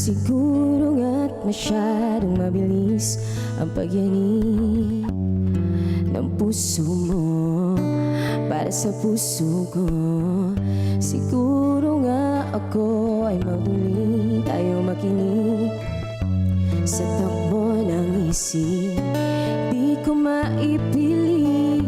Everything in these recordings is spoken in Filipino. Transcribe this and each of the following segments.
Siguro nga't masyadong mabilis ang pagyanig ng puso mo para sa puso ko. Siguro nga ako ay magduli, tayo makinig sa takbo ng isip. Di ko maipili,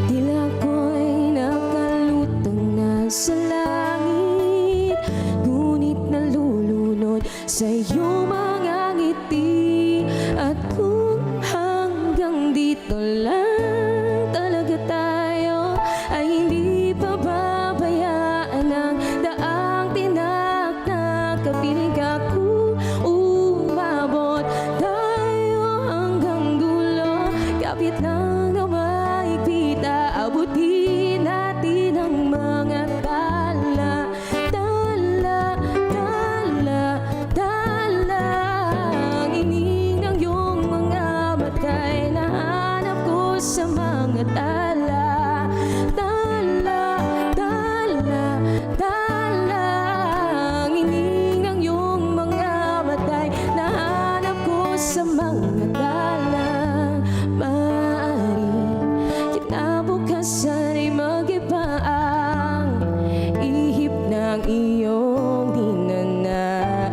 tila ko'y nakalutang na sa langit, ngunit nalulunod sa iyong mga ngiti. At kung hanggang dito lang talaga tayo, ay hindi pababayaan ang daang tinaktak. Kapiling ako umabot tayo hanggang dulo. Kapit lang na maipita, abutin natin ang mga tala. Tala, tala, tala. Ang ining ng iyong mga matay, nahanap ko sa mga tala. Tala, tala, tala. Ang ining ng iyong mga matay, nahanap ko sa mga tala. Maaari kinabukasan ay mag-iba ang ihip ng iyong dinanais.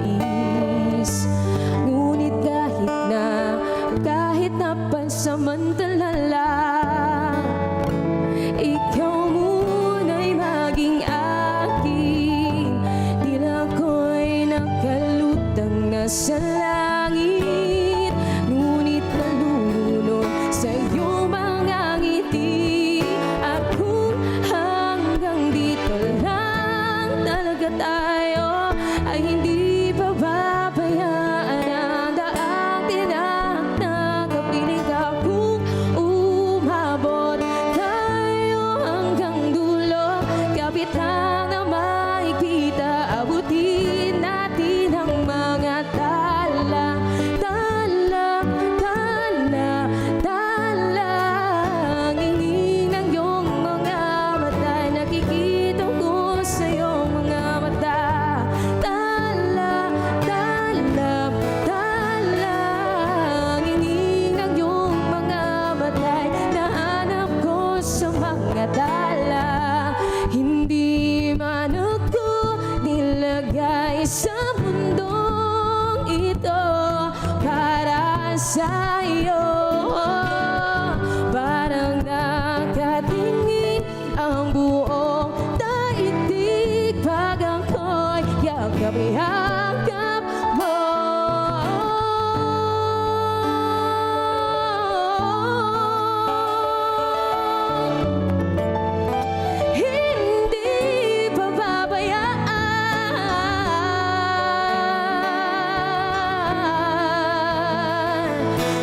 Ngunit kahit na pansamantala lang, ikaw muna'y maging akin. Tila ko'y nakalutang na sa langit, ngunit nalulunod sa iyong mga ngiti. At kung hanggang dito lang talaga tayo, ay hindi pababayaan ang daang tinaktak. Kapiling akong umabot tayo hanggang dulo. Kapit lang na makikita, abutin natin ang mga tala. Tala, tala, tala. Ang ining ng iyong mga mata, nakikita ko sa iyong mga mata. Tala, tala, tala. Ang ining ng iyong mga mata, nahanap ko sa mga tala. Hindi man ako nilagay sa mundong ito para sa iyo. Parang nakatingin ang buong daigdig pag ako'y yakap-yakap mo. Hindi pababayaan.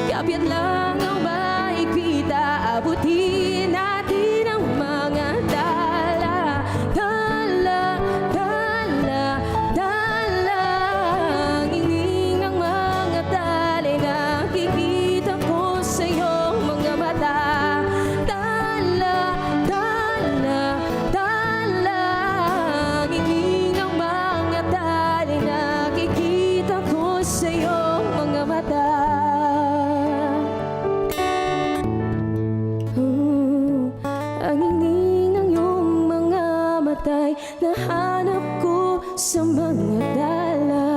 Kapit lang ang maikita, abutin natin ang mga tala. Tala, tala, tala. Ang ining ng mga tala'y nakikita ko sa iyong mga mata. Tala, tala, tala. Ang ining ng mga tala'y nakikita ko sa iyong mga mata. Ang ining ng iyong mga matay, nahanap ko sa mga tala.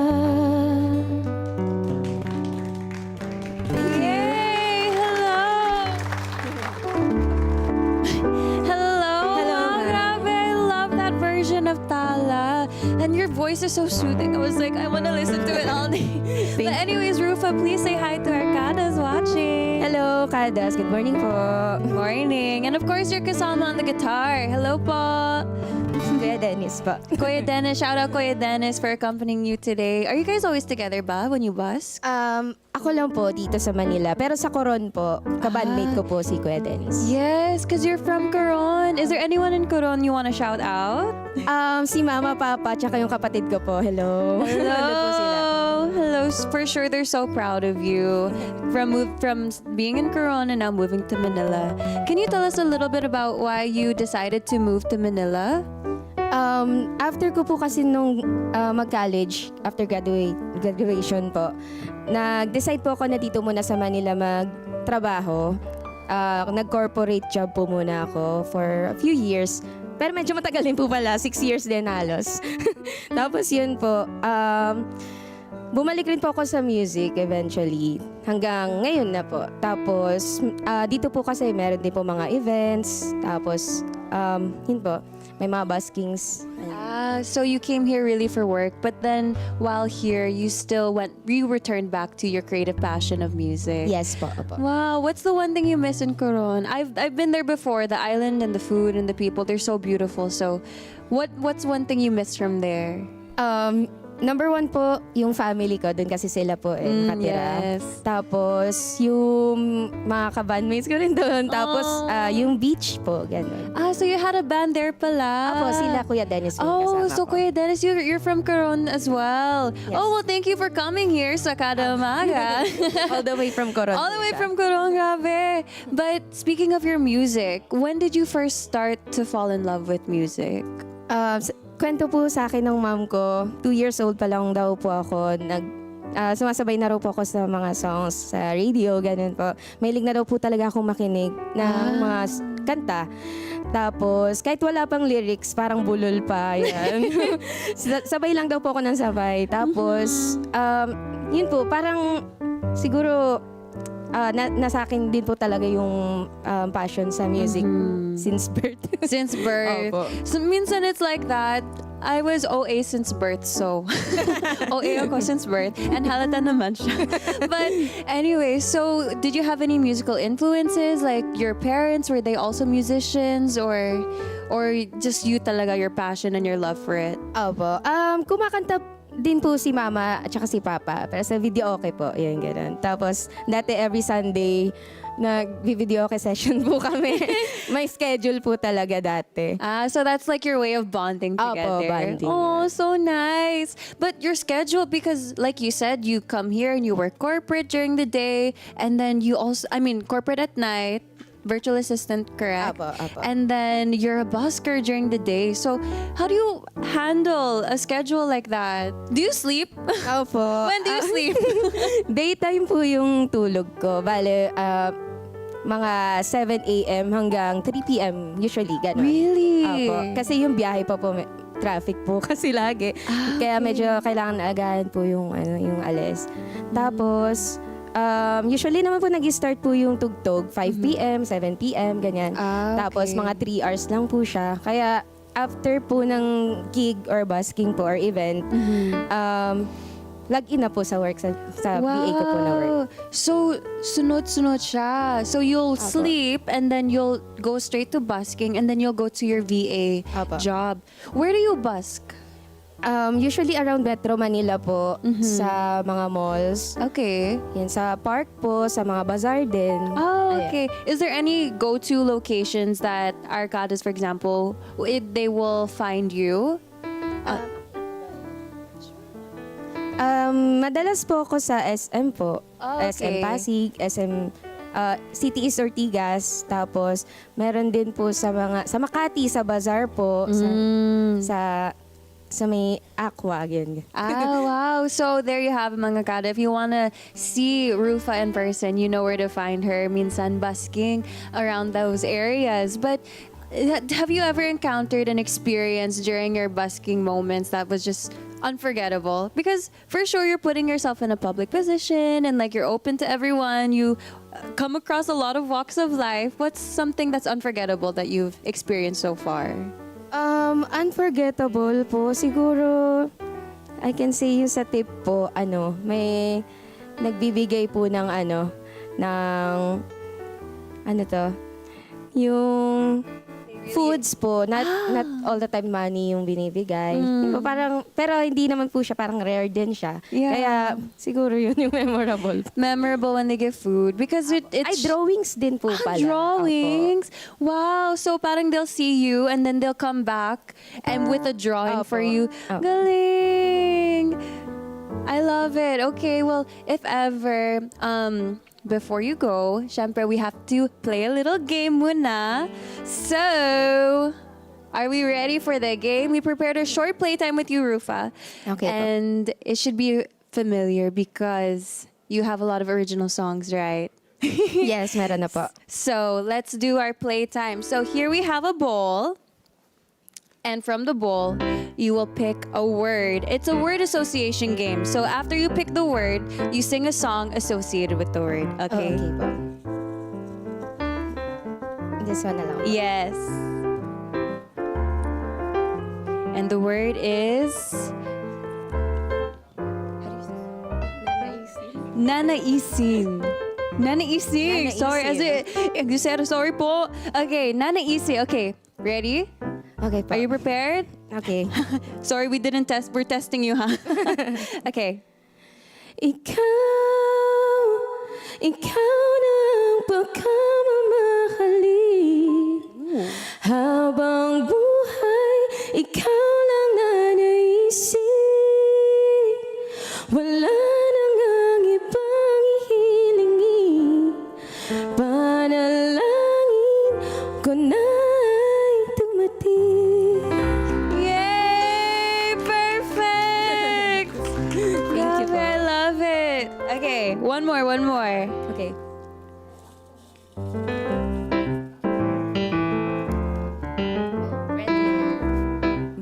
Yay! Hello! Hello! Hello, Wow, ma'am. grabe! I love that version of Tala. And your voice is so soothing. I was like, I want to listen to it all day. But anyways, Rufa, please say hi to our Kadas watching. Hello, Kadas. Good morning po. Morning. And of course, your kasama on the guitar. Hello po. Kuya Dennis po. Kuya Dennis, shout out Kuya Dennis for accompanying you today. Are you guys always together ba when you busk? Ako lang po dito sa Manila. Pero sa Coron po, kabandmate ko po si Kuya Dennis. Yes, because you're from Coron. Is there anyone in Coron you want to shout out? Si Mama, Papa, tsaka yung kapatid ko po. Hello. Hello. Hello po sila. Hello. For sure, they're so proud of you from being in Coron and now moving to Manila. Can you tell us a little bit about why you decided to move to Manila? After ko po kasi nung mag-college, after graduation po, nag-decide po ako na dito muna sa Manila magtrabaho. Nag-corporate job po muna ako for a few years. Pero medyo matagal din po pala, 6 years din halos. Tapos yun po, bumalik rin po ako sa music eventually. Hanggang ngayon na po. Tapos, dito po kasi meron din po mga events. Tapos, yun po, may mga buskings. So you came here really for work, but then while here, you returned back to your creative passion of music. Yes po, opo. Wow, what's the one thing you miss in Coron? I've been there before. The island and the food and the people, they're so beautiful. So, what's one thing you miss from there? Number one po, yung family ko. Doon kasi sila po nakatira. Yes. Tapos, yung mga ka-bandmates ko rin doon. Tapos, yung beach po, gano'n. So you had a band there pala. Apo, sila Kuya Dennis yung Oh, kasama so ko. Kuya Dennis, you're from Coron as well. Yes. Oh, well, thank you for coming here sa Kada Umaga. All the way from Coron. All the way siya. from Coron, grabe. But speaking of your music, when did you first start to fall in love with music? Kwento po sa akin ng mom ko, 2 years old pa lang daw po ako, sumasabay na raw po ako sa mga songs sa radio, ganun po. Mahilig na daw po talaga akong makinig ng mga kanta. Tapos, kahit wala pang lyrics, parang bulol pa, yan. Sabay lang daw po ako ng sabay. Tapos, yun po, parang siguro, nasa akin din po talaga yung passion sa music since birth. Since birth. Opo. So, minsan it's like that. I was OA since birth, so OA ako since birth. And halata naman siya. But anyway, so did you have any musical influences? Like your parents, were they also musicians? Or just you talaga, your passion and your love for it? Opo. Kumakanta din po si mama at saka si papa. Pero sa video okay po. Yun, ganun. Tapos, dati every Sunday, nag-video okay session po kami. May schedule po talaga dati. So that's like your way of bonding Opo, together. bonding. Oh, so nice. But your schedule, because like you said, you come here and you work corporate during the day, and then you also, corporate at night, virtual assistant, correct? Apo. And then you're a busker during the day. So how do you handle a schedule like that? Do you sleep? Opo. When do you sleep? Daytime po yung tulog ko. Bale, mga 7 a.m. hanggang 3 p.m. usually, gano'n. Really? Opo. Kasi yung biyahe pa po, traffic po kasi lagi. Kaya medyo kailangan agahan po yung alis. Tapos, usually naman po nag-start po yung tugtog 5 p.m., 7 p.m., ganyan. Okay. Tapos mga 3 hours lang po siya. Kaya after po ng gig or busking po or event, log in na po sa work, sa VA ko po na work. So, sunod-sunod siya. So, you'll sleep and then you'll go straight to busking and then you'll go to your VA Apo. job. Where do you busk? Usually around Metro Manila po, sa mga malls. Okay. Yan, sa park po, sa mga bazaar din. Oh, Ayan. okay. Is there any go-to locations that Arcadas, for example, they will find you? Madalas po ako sa SM po. Oh, SM okay. Pasig, SM City East Ortigas. Tapos meron din po sa Makati, sa bazaar po. Sa may Aqua, yun. Wow. So there you have it, mga kada. If you wanna see Rufa in person, you know where to find her. Minsan busking around those areas. But have you ever encountered an experience during your busking moments that was just unforgettable? Because for sure you're putting yourself in a public position and like you're open to everyone. You come across a lot of walks of life. What's something that's unforgettable that you've experienced so far? Unforgettable po, siguro, I can say yung sa tip po, may nagbibigay po ng yung foods po, not all the time money yung binibigay. Diba, parang, pero hindi naman po siya, parang rare din siya. Yeah. Kaya siguro yun yung memorable. Memorable when they give food because it's Ay, drawings din po pala. drawings. Wow. So parang they'll see you and then they'll come back and with a drawing for Opo. you. Opo. Galing. I love it. Okay, well, if ever before you go, syempre we have to play a little game muna. So, Are we ready for the game? We prepared a short playtime with you, Rufa. Okay po. And it should be familiar because you have a lot of original songs, right? Yes, meron na po. So let's do our playtime. So here we have a bowl. And from the bowl, you will pick a word. It's a word association game. So after you pick the word, you sing a song associated with the word. Okay? Okay po. This one na lang. Yes. And the word is Nanaising. Nanaising. Sorry, you said sorry po. Okay, Nanaising. Okay, ready? Okay po. Are you prepared? Okay. Sorry, we didn't test. We're testing you, huh? Okay. Ikaw ng pagkamamahalin. Habang buhay, ikaw lang na naisip. Wala nang ang ibang ihilingin. Panalangin ko na'y tumating. Yay! Perfect! Thank you po. I love it. Okay, one more. Okay.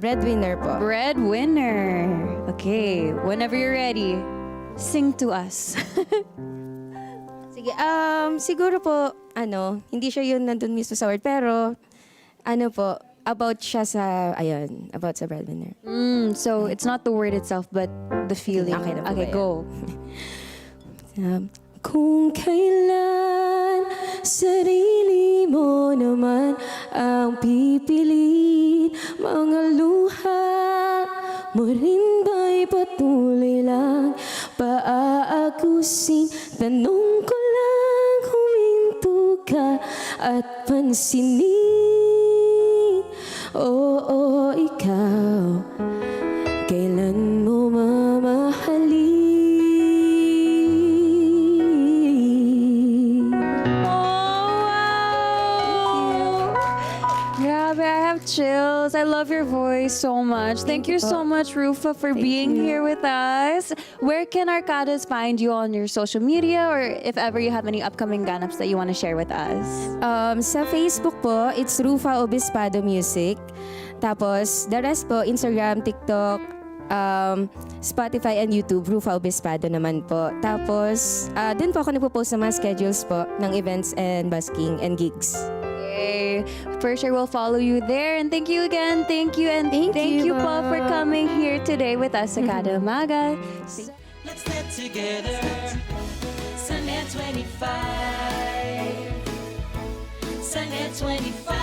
Breadwinner po. Breadwinner. Okay, whenever you're ready, sing to us. Sige, siguro po, hindi siya yun nandun mismo sa word, pero, about siya sa, about sa breadwinner. So it's not the word itself, but the feeling. Okay na po ba yan? Go. Kung kailan sarili mo naman ang pipiliin, mga luha mo rin ba'y patuloy lang paaakusin? Tanong ko lang, huminto ka at pansinin. Oo, ikaw, kailan mo mamahalin? Grabe, I have chills. I love your voice so much. Thank you so much, Rufa, for being here with us. Where can Arcadas find you on your social media, or if ever you have any upcoming ganaps that you want to share with us? Sa Facebook po, it's Rufa Obispado Music. Tapos, the rest po, Instagram, TikTok, Spotify and YouTube, Rufa Obispado naman po. Tapos, dun po ako nagpo-post ng mga schedules po ng events and busking and gigs. Yay. For sure, we'll follow you there. And thank you again. Thank you. And Thank thank you, you po for ma'am. coming here today with us sa Kada Umaga. Let's get together. Sunday 25. Sunday 25.